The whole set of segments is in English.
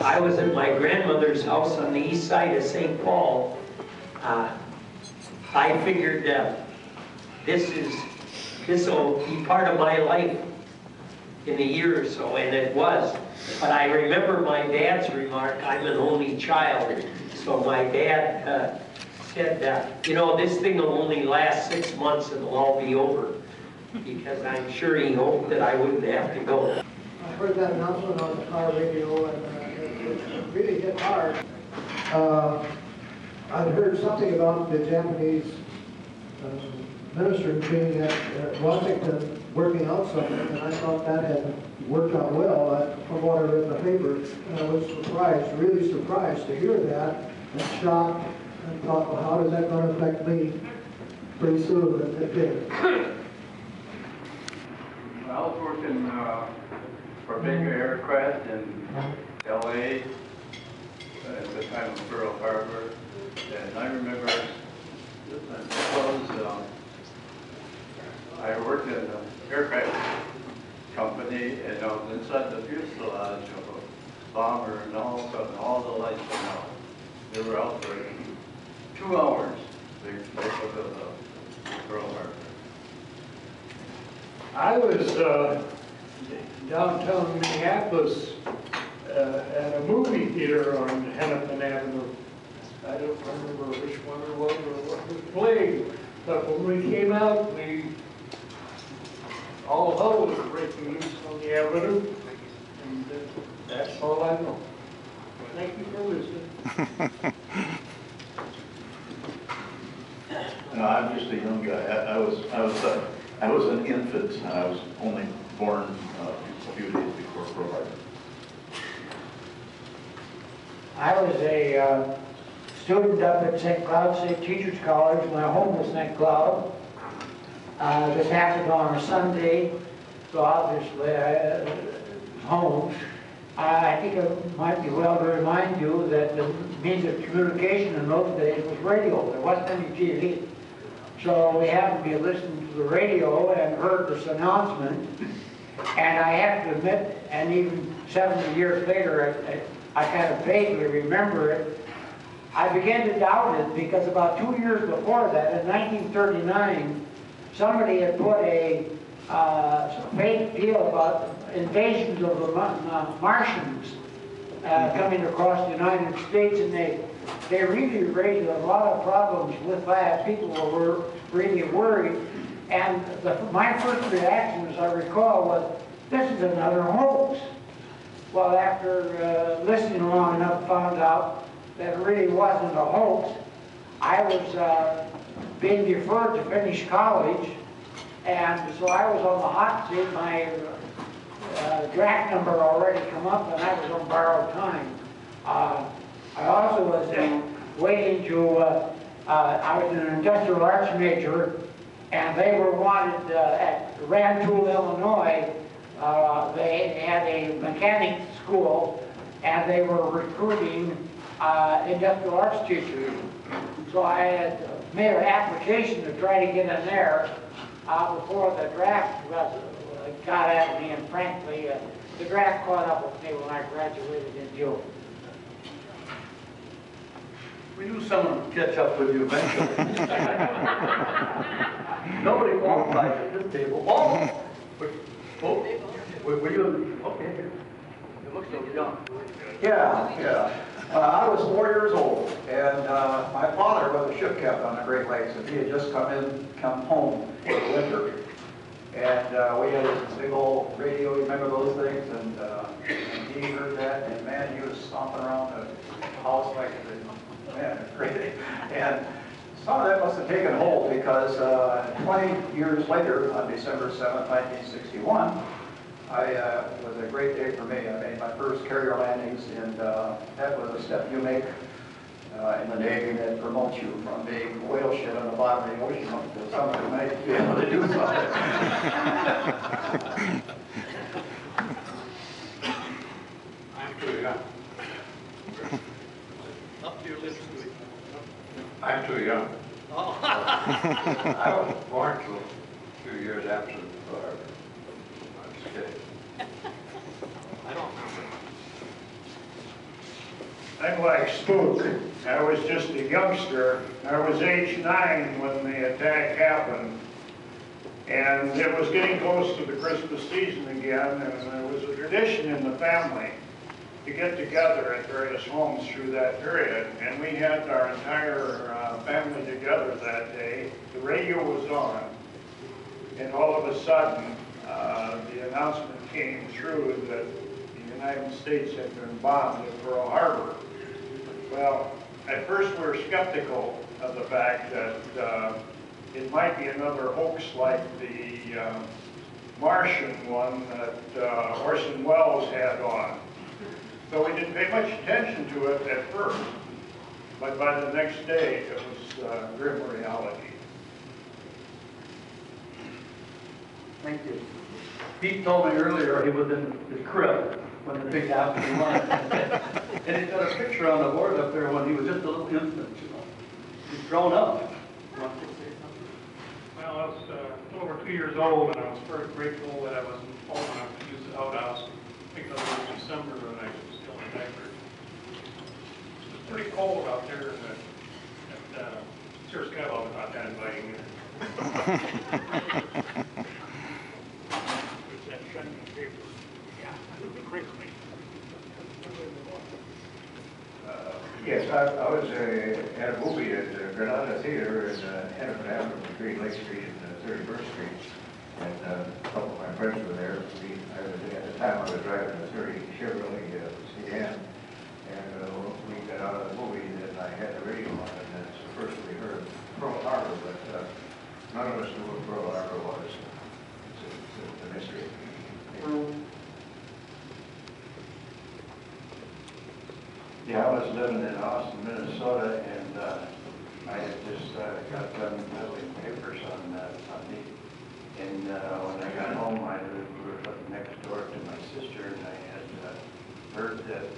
I was at my grandmother's house on the east side of St. Paul. I figured this will be part of my life in a year or so, and it was. But I remember my dad's remark, I'm an only child. So my dad said, you know, this thing will only last 6 months and it'll all be over. Because I'm sure he hoped that I wouldn't have to go. I heard that announcement on the car radio, and it really hit hard. I'd heard something about the Japanese minister being at Washington working out something, and I thought that had worked out well from what I read in the paper. And I was surprised, really surprised to hear that, and shocked, and thought, well, how is that going to affect me pretty soon? And it did. I was working for Baker Aircraft in L.A. at the time of Pearl Harbor, and I remember I worked in an aircraft company, and I was inside the fuselage of a bomber, and all of a sudden all the lights went out. They were out for 2 hours. They took the Pearl Harbor. I was downtown Minneapolis at a movie theater on Hennepin Avenue. I don't remember which one it was or what was playing, but when we came out, all hell was breaking loose on the avenue, and that's all I know. Thank you for listening. No, I'm just a young guy. I was an infant. I was only born a few days before Pearl Harbor. I was a student up at St. Cloud State Teachers College. My home was St. Cloud. This happened on a Sunday, so obviously I was home. I think it might be well to remind you that the means of communication in those days was radio. There wasn't any TV. So we happened to be listening to the radio and heard this announcement. And I have to admit, and even 70 years later, I kind of vaguely remember it. I began to doubt it because about 2 years before that, in 1939, somebody had put a fake deal about invasions of the Martians coming across the United States, and they really raised a lot of problems with that. People were really worried, and my first reaction, as I recall, was, this is another hoax. Well, after listening long enough, found out that it really wasn't a hoax. I was being deferred to finish college, and so I was on the hot seat. My draft number already come up, and I was on borrowed time. I also was waiting to, I was an industrial arts major, and they were wanted at Rantoul, Illinois. They had a mechanic school, and they were recruiting industrial arts teachers. So I had made an application to try to get in there before the draft got at me, and frankly, the draft caught up with me when I graduated in June. We knew someone would catch up with you eventually. Nobody qualified at this table. Oh! Were you? Okay. You look so young. Yeah. I was 4 years old, and my father was a ship captain on the Great Lakes, and he had just come home for the winter. And we had this big old radio, you remember those things? And he heard that, and man, he was stomping around the house like, man, it's great. And some of that must have taken hold, because 20 years later, on December 7th, 1961, it was a great day for me. I made my first carrier landings, and that was a step you make in the Navy that promotes you from being whale shit on the bottom of the ocean to something might be able to do something. I'm too young. Up to your lips. I'm too young. Oh. I was born 2 years after the Pearl Harbor. I'm just kidding. I don't remember. I'm like Spook. I was just a youngster. I was age 9 when the attack happened. And it was getting close to the Christmas season again, and there was a tradition in the family to get together at various homes through that period. And we had our entire family together that day. The radio was on, and all of a sudden, the announcement came through that the United States had been bombed at Pearl Harbor. Well, at first we were skeptical of the fact that it might be another hoax like the Martian one that Orson Welles had on. So we didn't pay much attention to it at first, but by the next day it was grim reality. Thank you. Pete told me earlier he was in the crib when the big house was on. And he's got a picture on the board up there when he was just a little infant, you know. He's grown up. Well, I was over 2 years old, and I was very grateful that I was old enough to use the outhouse because it was December and I was still in diapers. It was pretty cold out there, and Sir Skywell was not that inviting either. It's that shiny paper. Yeah, crinkly. Yes, I was at a movie at Granada Theater in Hennepin Avenue between Lake Street and 31st Street. And a couple of my friends were there. At the time I was driving a 30 Chevrolet sedan. And we got out of the movie and I had the radio on, and that's the first we heard Pearl Harbor, but none of us knew what Pearl Harbor was. It's a mystery. Yeah, I was living in Austin, Minnesota, and I had just got done peddling papers on me. And when I got home, we were living next door to my sister, and I had heard that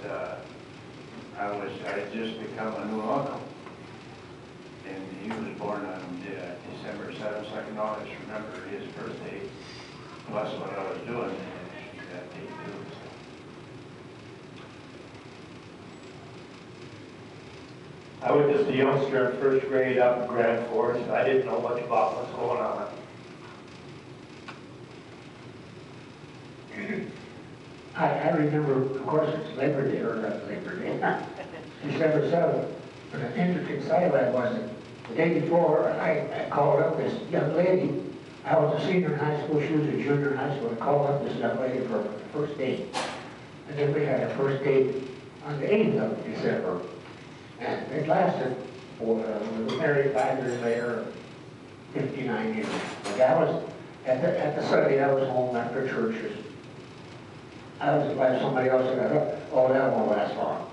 I had just become a new uncle. And he was born on December 7th, so I can always remember his birthday, plus what I was doing that day too. I was just a youngster in first grade up in Grand Forks. I didn't know much about what's going on. I remember, of course, it's Labor Day, or not Labor Day, December 7th, but an interesting sidelight was that the day before, I called up this young lady. I was a senior in high school, she was a junior in high school. I called up this young lady for the first date. And then we had our first date on the 8th of December. And it lasted for, we were married 5 years later, 59 years. But I was, at the Sunday, I was home after churches. I was by somebody else, and I thought, oh, that won't last long.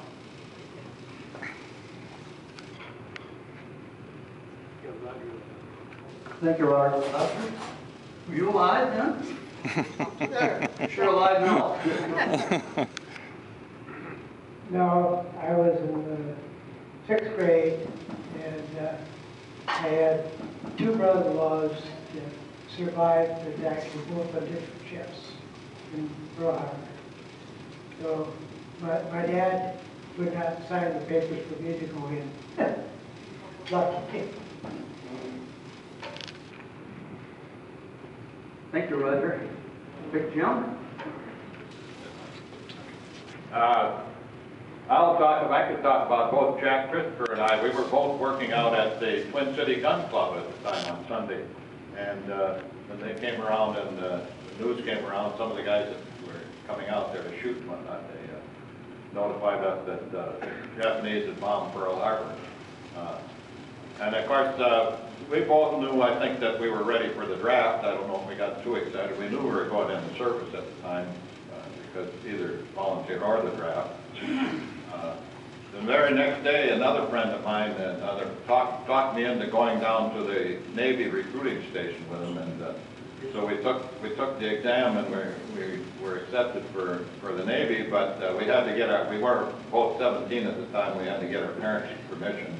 Thank you, Robert. Were you alive then? There, you're sure alive now. No, I was in the 6th grade, and I had 2 brother-in-laws that survived the attack and both on different ships in Pearl Harbor. So my dad would not sign the papers for me to go in. Lucky. Thank you, Roger. Big Jim? I could talk about both Jack Christopher and I. We were both working out at the Twin City Gun Club at the time on Sunday. And when they came around and the news came around, some of the guys that were coming out there to shoot and whatnot, they notified us that the Japanese had bombed Pearl Harbor. And of course, we both knew, I think, that we were ready for the draft. I don't know if we got too excited. We knew we were going in the service at the time because either volunteer or the draft. The very next day, another friend of mine talked me into going down to the Navy recruiting station with him, and so we took the exam and we were accepted for the Navy, but we had to we were both 17 at the time. We had to get our parents' permission.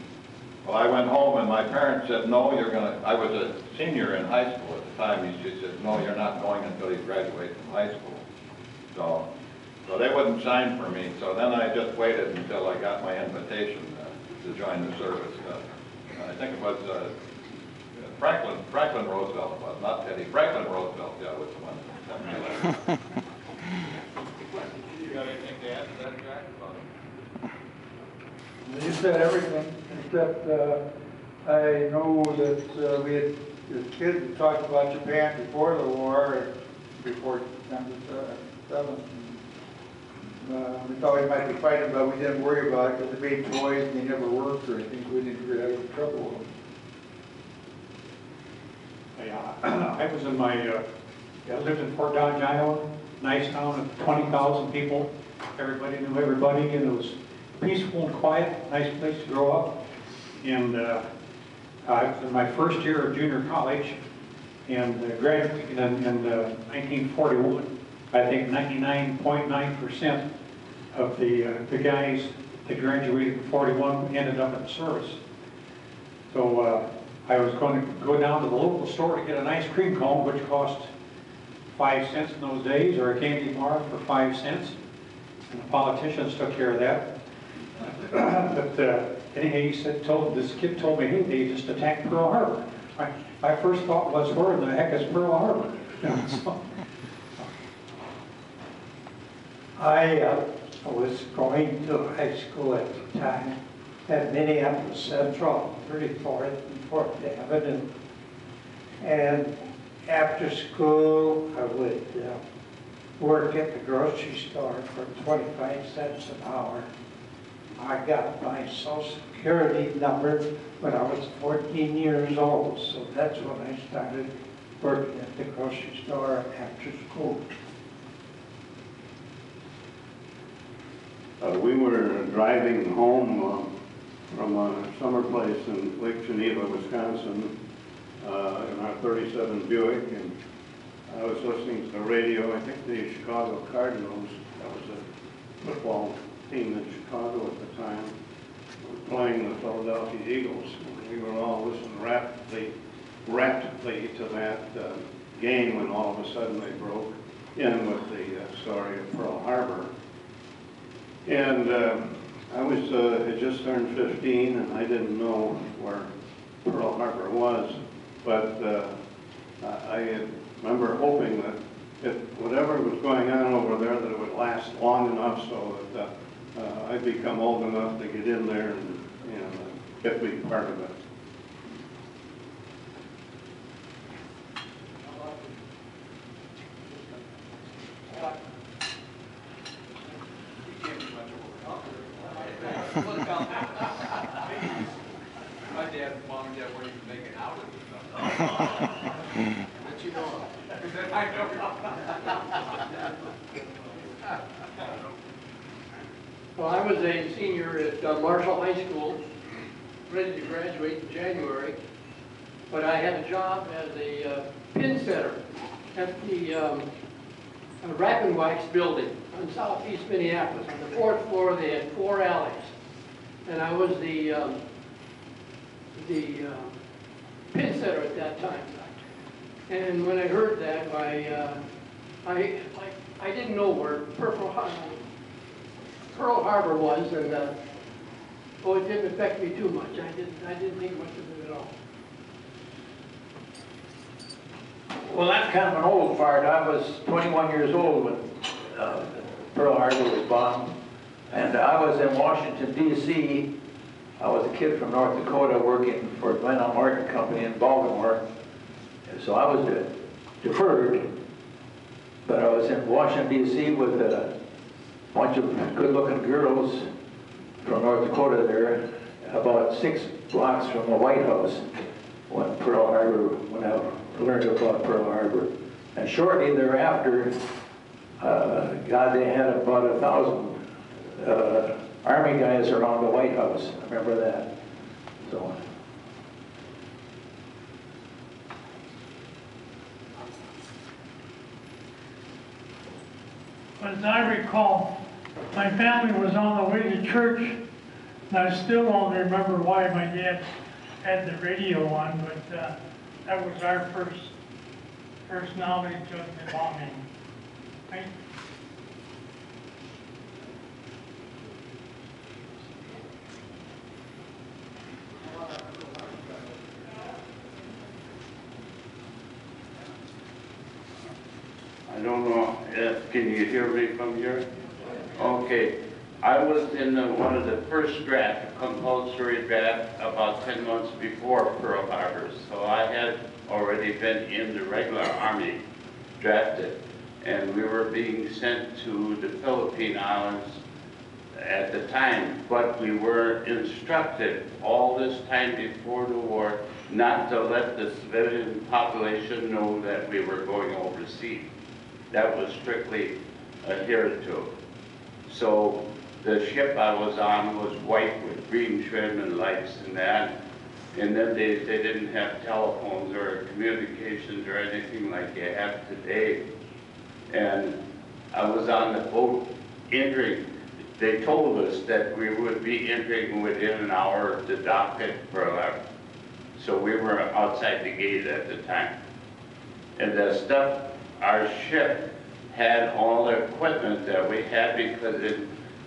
Well, I went home and my parents said, no, I was a senior in high school at the time. She said, no, you're not going until you graduate from high school. So So they wouldn't sign for me, so then I just waited until I got my invitation to join the service. I think it was Franklin Roosevelt, it was, not Teddy. Franklin Roosevelt, yeah, was the one that sent me a letter. You got anything to add to that, Jack? You said everything, except I know that we had, as kids, talked about Japan before the war, before December 7th. We thought we might be fighting, but we didn't worry about it because they made toys and they never worked or anything. We didn't really have any trouble with them. I was in my, I lived in Fort Dodge, Iowa, nice town of 20,000 people. Everybody knew everybody, and it was peaceful and quiet, nice place to grow up. And I was in my first year of junior college, and graduated in 1941. I think 99.9% of the guys that graduated in 41 ended up in service. So I was going to go down to the local store to get an ice cream cone, which cost 5 cents in those days, or a candy bar for 5 cents. And the politicians took care of that. But anyway, this kid told me, hey, they just attacked Pearl Harbor. My first thought was, where in the heck is Pearl Harbor? So, I was going to high school at the time at Minneapolis Central, 34th and 4th Avenue. And after school, I would work at the grocery store for 25 cents an hour. I got my Social Security number when I was 14 years old, so that's when I started working at the grocery store after school. We were driving home from a summer place in Lake Geneva, Wisconsin, in our 37 Buick, and I was listening to the radio. I think the Chicago Cardinals, that was a football team in Chicago at the time, were playing the Philadelphia Eagles. We were all listening rapidly to that game when all of a sudden they broke in with the story of Pearl Harbor. And I was had just turned 15, and I didn't know where Pearl Harbor was, but I remember hoping that whatever was going on over there, that it would last long enough so that I'd become old enough to get in there and get to be part of it. My dad and mom and dad weren't even making out at the time. But you know, I know. Well, I was a senior at Marshall High School, ready to graduate in January, but I had a job as a pin setter at the Wrap and Wax building on southeast Minneapolis. On the 4th floor, they had 4 alleys, and I was the pin setter at that time. And when I heard that, I didn't know where Pearl Harbor was, and it didn't affect me too much. I didn't think much of it at all. Well, that's kind of an old fart. I was 21 years old when Pearl Harbor was bombed, and I was in Washington, D.C. I was a kid from North Dakota working for Glenn L. Martin Company in Baltimore, and so I was deferred, but I was in Washington, D.C. with a bunch of good-looking girls from North Dakota there, about 6 blocks from the White House when I learned about Pearl Harbor. And shortly thereafter, they had about 1,000 Army guys around the White House. I remember that. So. As I recall, my family was on the way to church, and I still don't remember why my dad had the radio on, but that was our first knowledge of the bombing. Right? I don't know, can you hear me from here? Okay, I was in one of the first draft, compulsory draft, about 10 months before Pearl Harbor. So I had already been in the regular Army drafted, and we were being sent to the Philippine Islands at the time, but we were instructed all this time before the war not to let the civilian population know that we were going overseas. That was strictly adhered to. So the ship I was on was white with green trim and lights and that. And then they didn't have telephones or communications or anything like you have today. And I was on the boat entering. They told us that we would be entering within an hour of the dock at Pearl Harbor. So we were outside the gate at the time. And the stuff, our ship had all the equipment that we had because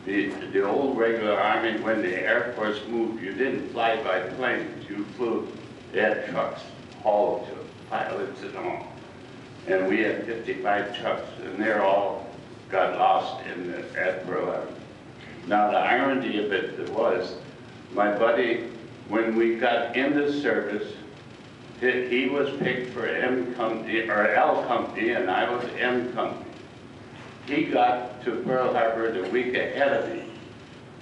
the old regular Army, when the Air Force moved, you didn't fly by planes, you flew, they had trucks hauled to pilots and all. And we had 55 trucks, and they all got lost at Pearl Harbor. Now the irony of it was, my buddy, when we got into service, he was picked for M Company, or L Company, and I was M Company. He got to Pearl Harbor the week ahead of me.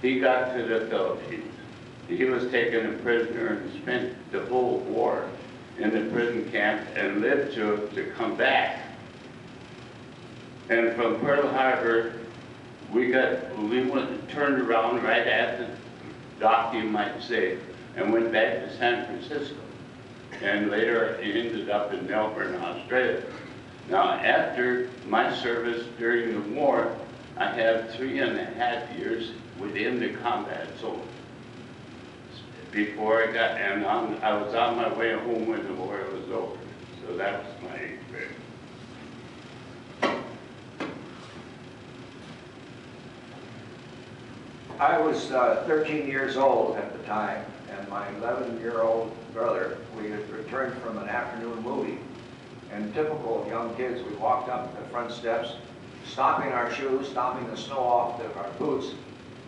He got to the Philippines. He was taken a prisoner and spent the whole war in the prison camp and lived to come back. And from Pearl Harbor, we turned around right at the dock, you might say, and went back to San Francisco. And later he ended up in Melbourne, Australia. Now, after my service during the war, I had 3.5 years within the combat zone. Before I got, and I was on my way home when the war was over. So that was my experience. I was 13 years old at the time, and my 11-year-old brother, we had returned from an afternoon movie. And typical young kids, we walked up the front steps, stomping our shoes, stomping the snow off our boots,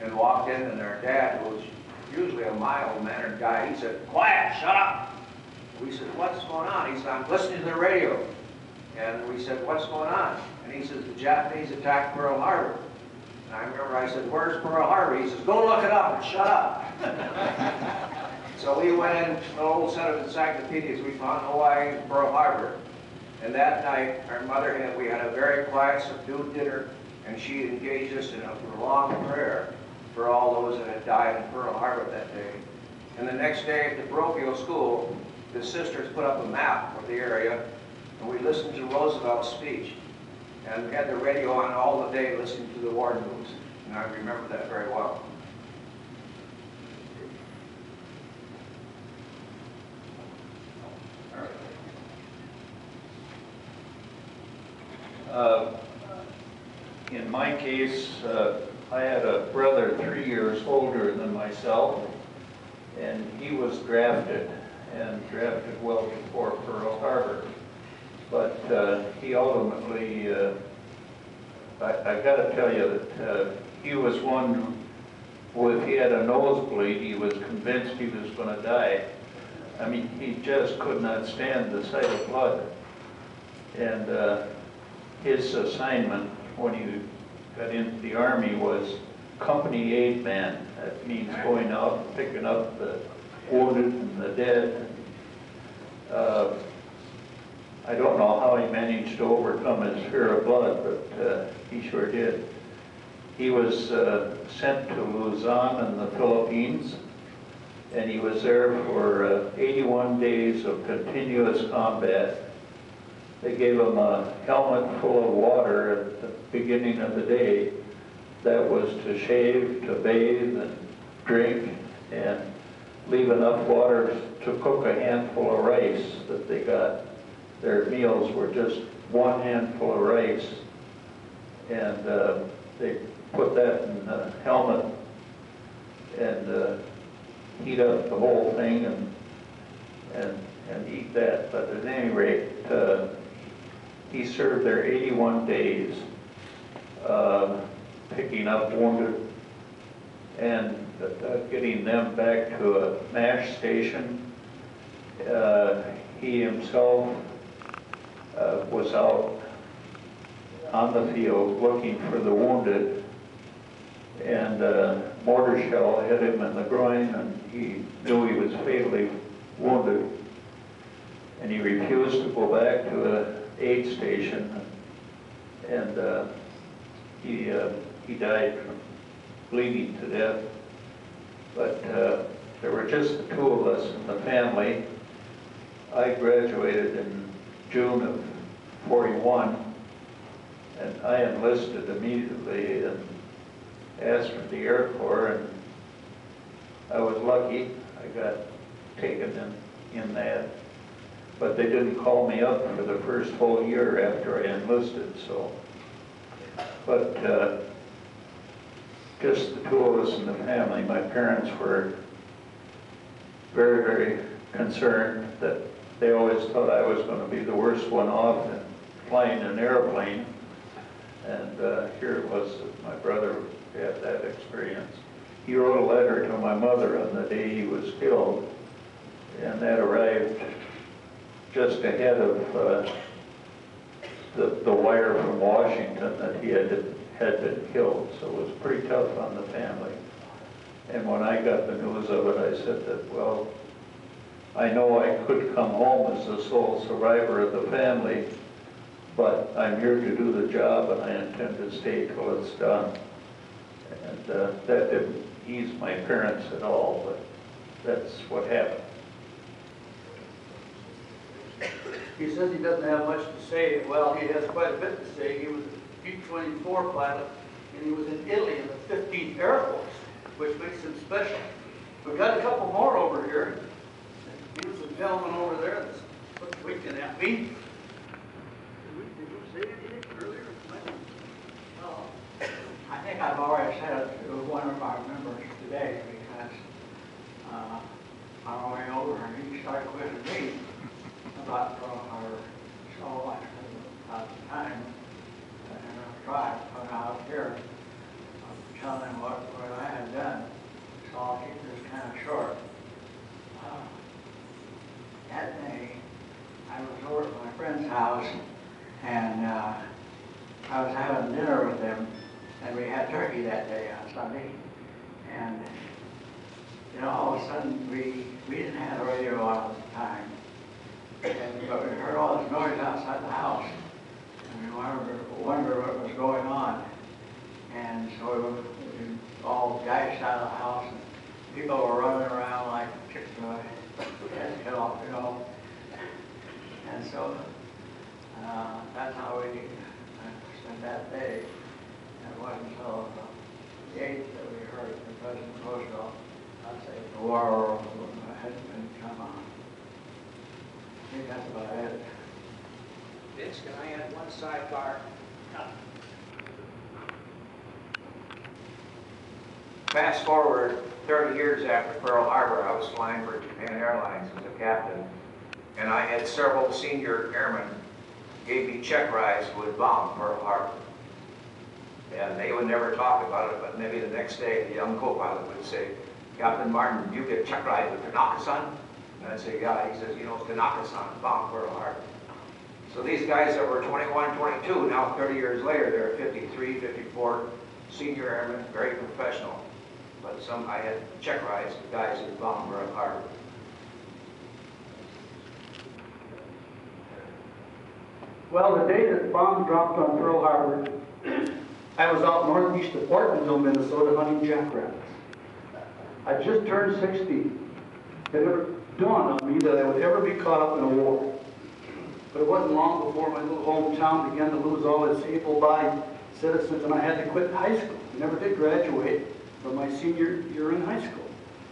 and walked in, and our dad, who was usually a mild-mannered guy, he said, "Quiet, shut up." We said, "What's going on?" He said, "I'm listening to the radio." And we said, "What's going on?" And he says, "The Japanese attacked Pearl Harbor." And I remember I said, "Where's Pearl Harbor?" He says, "Go look it up and shut up." So we went in, an old set of encyclopedias, we found Hawaii and Pearl Harbor. And that night, our mother we had a very quiet, subdued dinner, and she engaged us in a prolonged prayer for all those that had died in Pearl Harbor that day. And the next day at the parochial school, the sisters put up a map of the area, and we listened to Roosevelt's speech. And we had the radio on all the day listening to the war news. And I remember that very well. In my case, I had a brother 3 years older than myself, and he was drafted, and drafted well before Pearl Harbor. But he ultimately, I got to tell you that he was one who, if he had a nosebleed, he was convinced he was going to die. I mean, he just could not stand the sight of blood. And his assignment when he got into the Army was company aid man. That means going out and picking up the wounded and the dead. I don't know how he managed to overcome his fear of blood, but he sure did. He was sent to Luzon in the Philippines, and he was there for 81 days of continuous combat. They gave him a helmet full of water at the beginning of the day that was to shave, to bathe, and drink, and leave enough water to cook a handful of rice that they got. Their meals were just one handful of rice, and they put that in the helmet and heat up the whole thing and eat that. But at any rate, he served there 81 days, picking up wounded and getting them back to a MASH station. He himself was out on the field looking for the wounded, and a mortar shell hit him in the groin, and he knew he was fatally wounded, and he refused to go back to an aid station, and he died from bleeding to death. But there were just the two of us in the family. I graduated in June of '41, and I enlisted immediately and asked for the Air Corps, and I was lucky. I got taken in that. But they didn't call me up for the first whole year after I enlisted, so. But just the two of us in the family. My parents were very, very concerned that they always thought I was going to be the worst one off in flying an airplane. And here it was that my brother had that experience. He wrote a letter to my mother on the day he was killed, and that arrived just ahead of the wire from Washington that he had been killed. So it was pretty tough on the family. And when I got the news of it, I said that, well, I know I could come home as the sole survivor of the family, but I'm here to do the job, and I intend to stay till it's done. And that didn't ease my parents at all, but that's what happened. He says he doesn't have much to say. Well, he has quite a bit to say. He was a B-24 pilot, and he was in Italy in the 15th Air Force, which makes him special. We've got a couple more over here. Here's a gentleman over there that's winking at me. Did you say anything earlier? Well, I think I've already said it to one of our members today, because on our way over, he started quizzing me about our soul life at the time, and I tried to put out here, telling him what I had done. So I'll keep this kind of short. That day, I was over at my friend's house, and I was having dinner with them, and we had turkey that day on Sunday. And, you know, all of a sudden, we didn't have a radio on at the time. But we heard all this noise outside the house, and we wondered what was going on. And so we all dashed out of the house, and people were running around like chickens head off, you know. And so that's how we spent that day. And it wasn't until the 8th that we heard from President Roosevelt, I'd say the war had been come on. I think that's about it. Vince, can I add one sidebar? Fast forward 30 years after Pearl Harbor, I was flying for Japan Airlines as a captain, and I had several senior airmen gave me check rides who had bombed Pearl Harbor. And they would never talk about it, but maybe the next day the young co-pilot would say, Captain Martin, did you get check ride with Tanaka-san? And I'd say, yeah. He says, you know, Tanaka-san bombed Pearl Harbor. So these guys that were 21, 22, now 30 years later, they're 53, 54, senior airmen, very professional. But I had check rides with guys who bombed Pearl Harbor. Well, the day that the bomb dropped on Pearl Harbor, I was out northeast of Ortonville, Minnesota, hunting jackrabbits. I just turned 60. It never dawned on me that I would ever be caught up in a war. But it wasn't long before my little hometown began to lose all its able-bodied citizens, and I had to quit high school. I never did graduate from my senior year in high school.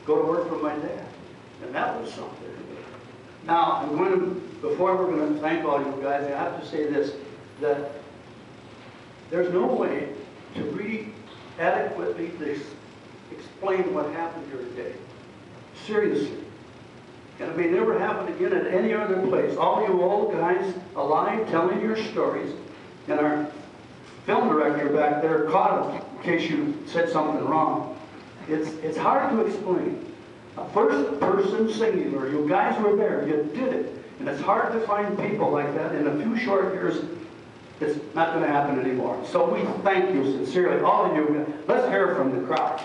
Go to work for my dad. And that was something. Now, before we're going to thank all you guys, I have to say this, that there's no way to really adequately explain what happened here today. Seriously. And it may never happen again at any other place. All you old guys alive telling your stories. And our film director back there caught it in case you said something wrong. It's hard to explain. A first person singular, you guys were there, you did it. And it's hard to find people like that in a few short years. It's not going to happen anymore. So we thank you sincerely, all of you. Let's hear from the crowd.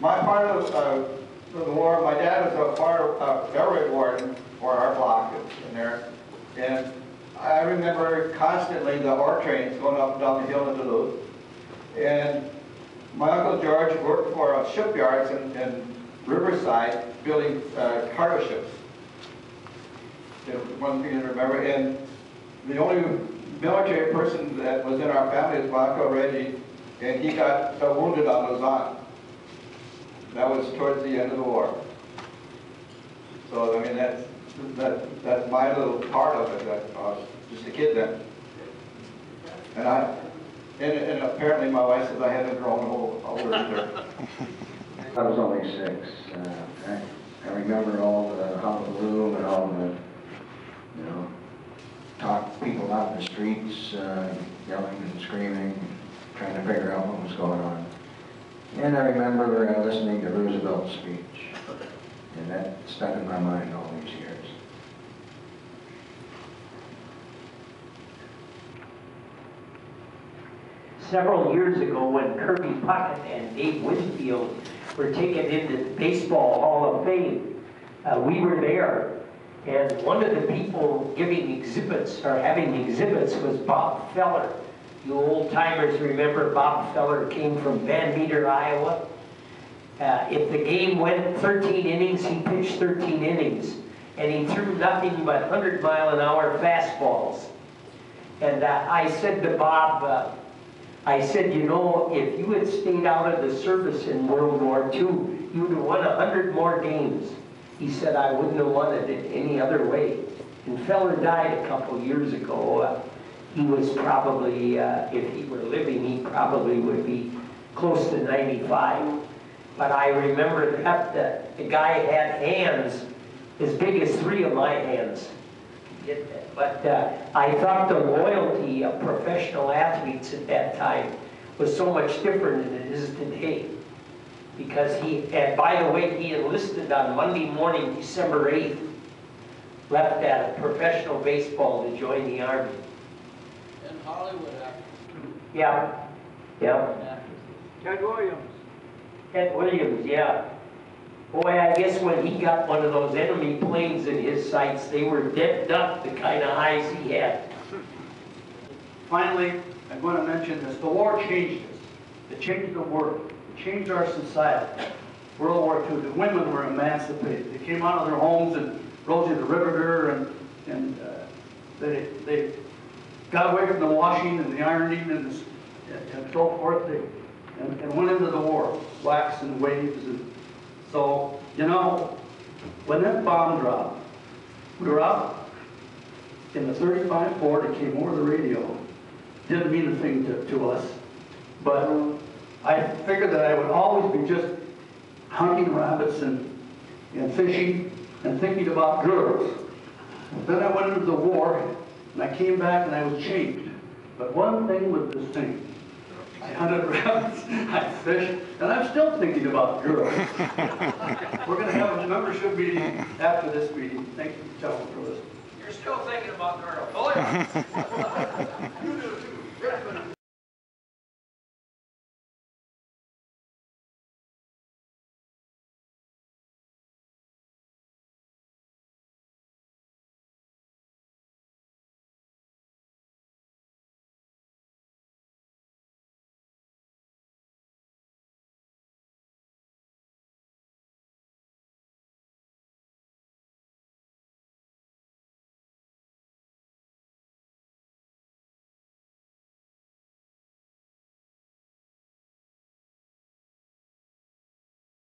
My part of the war, my dad was a railroad warden for our block in there. And I remember constantly the ore trains going up and down the hill in Duluth. And my Uncle George worked for shipyards in Riverside building cargo ships. One thing to remember. And the only military person that was in our family is my Uncle Reggie, and he got wounded on Luzon. That was towards the end of the war. So, I mean, that's my little part of it. That I was just a kid then. And apparently my wife says I haven't grown older either. I was only 6. I remember all the hullabaloo and all the, people out in the streets, yelling and screaming, trying to figure out what was going on. And I remember listening to Roosevelt's speech, and that stuck in my mind all these years. Several years ago, when Kirby Puckett and Dave Winfield were taken into the Baseball Hall of Fame, we were there, and one of the people giving exhibits, or having exhibits, was Bob Feller. You old-timers remember Bob Feller came from Van Meter, Iowa. If the game went 13 innings, he pitched 13 innings. And he threw nothing but 100-mile-an-hour fastballs. And I said to Bob, I said, if you had stayed out of the service in World War II, you would have won 100 more games. He said, I wouldn't have won it any other way. And Feller died a couple years ago. He was probably, if he were living, he probably would be close to 95. But I remember that the guy had hands as big as 3 of my hands. But I thought the loyalty of professional athletes at that time was so much different than it is today. Because and by the way, he enlisted on Monday morning, December 8th, left out of professional baseball to join the Army. Hollywood actor. Yeah. Ted Williams. Ted Williams, yeah. Boy, I guess when he got one of those enemy planes in his sights, they were dead duck, the kind of eyes he had. Finally, I'm going to mention this. The war changed us. It changed the world. It changed our society. World War II, the women were emancipated. They came out of their homes and rode to the river, and they got away from the washing and the ironing and so forth, and went into the war, blacks and waves. And so, when that bomb dropped, we were out in the 35 Ford. It came over the radio. Didn't mean a thing to us, but I figured that I would always be just hunting rabbits and fishing and thinking about girls. Then I went into the war, and I came back and I was changed. But one thing was the same. I hunted rabbits, I fished, and I'm still thinking about girls. We're going to have a membership meeting after this meeting. Thank you, gentlemen, for listening. You're still thinking about girls. Oh, yeah. You do too.